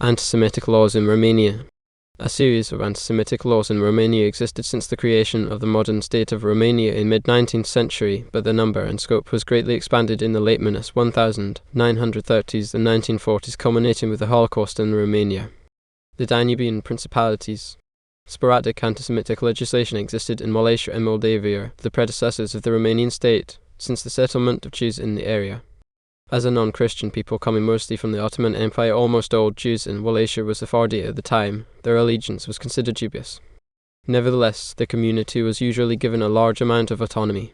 Antisemitic laws in Romania. A series of anti-Semitic laws in Romania existed since the creation of the modern state of Romania in mid-19th century, but their number and scope was greatly expanded in the late 1930s and 1940s, culminating with the Holocaust in Romania. The Danubian Principalities. Sporadic anti-Semitic legislation existed in Wallachia and Moldavia, the predecessors of the Romanian state, since the settlement of Jews in the area. As a non-Christian people coming mostly from the Ottoman Empire, almost all Jews in Wallachia were Sephardi at the time. Their allegiance was considered dubious. Nevertheless, the community was usually given a large amount of autonomy.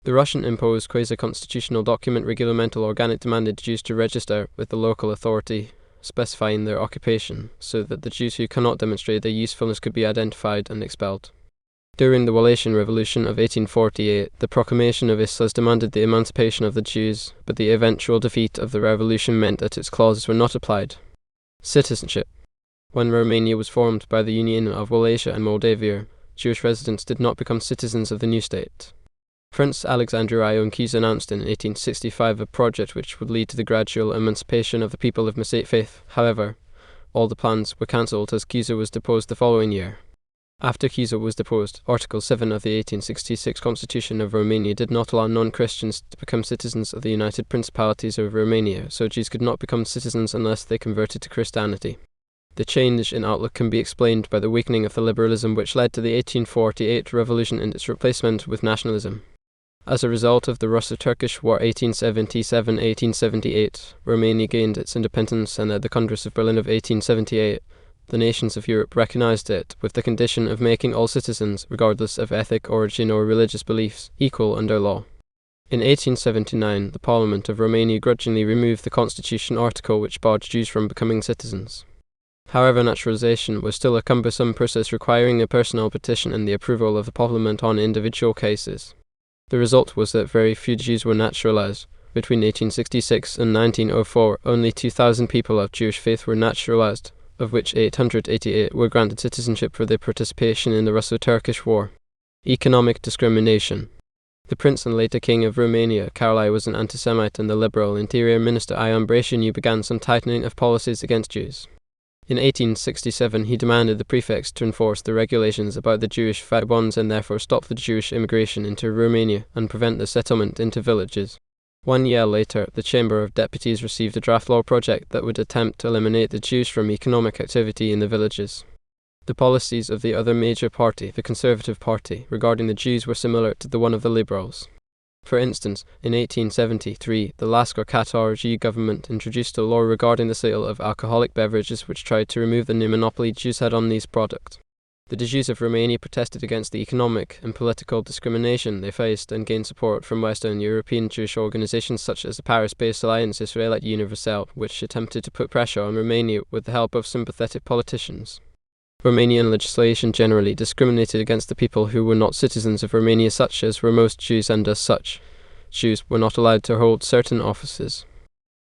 The Russian-imposed quasi-constitutional document Regulamentul Organic demanded Jews to register with the local authority, specifying their occupation, so that the Jews who cannot demonstrate their usefulness could be identified and expelled. During the Wallachian Revolution of 1848, the proclamation of Islas demanded the emancipation of the Jews, but the eventual defeat of the revolution meant that its clauses were not applied. Citizenship. When Romania was formed by the union of Wallachia and Moldavia, Jewish residents did not become citizens of the new state. Prince Alexandru Ioan Cuza announced in 1865 a project which would lead to the gradual emancipation of the people of Mosaic faith. However, all the plans were cancelled as Cuza was deposed the following year. After Cuza was deposed, Article 7 of the 1866 Constitution of Romania did not allow non-Christians to become citizens of the United Principalities of Romania, so Jews could not become citizens unless they converted to Christianity. The change in outlook can be explained by the weakening of the liberalism which led to the 1848 revolution and its replacement with nationalism. As a result of the Russo-Turkish War 1877-1878, Romania gained its independence, and at the Congress of Berlin of 1878, the nations of Europe recognized it with the condition of making all citizens, regardless of ethnic origin or religious beliefs, equal under law. In 1879, the Parliament of Romania grudgingly removed the constitution article which barred Jews from becoming citizens. However, naturalization was still a cumbersome process requiring a personal petition and the approval of the Parliament on individual cases. The result was that very few Jews were naturalized. Between 1866 and 1904, only 2,000 people of Jewish faith were naturalized, of which 888 were granted citizenship for their participation in the Russo-Turkish War. Economic discrimination. The prince and later king of Romania, Carolai, was an anti-Semite, and the liberal interior minister Ioan Brătianu began some tightening of policies against Jews. In 1867, he demanded the prefects to enforce the regulations about the Jewish vagabonds and therefore stop the Jewish immigration into Romania and prevent the settlement into villages. 1 year later, the Chamber of Deputies received a draft law project that would attempt to eliminate the Jews from economic activity in the villages. The policies of the other major party, the Conservative Party, regarding the Jews were similar to the one of the Liberals. For instance, in 1873, the Lask or Katarji government introduced a law regarding the sale of alcoholic beverages which tried to remove the new monopoly Jews had on these products. The Jews of Romania protested against the economic and political discrimination they faced and gained support from Western European Jewish organizations such as the Paris-based Alliance Israelite Universelle, which attempted to put pressure on Romania with the help of sympathetic politicians. Romanian legislation generally discriminated against the people who were not citizens of Romania, such as were most Jews, and as such, Jews were not allowed to hold certain offices.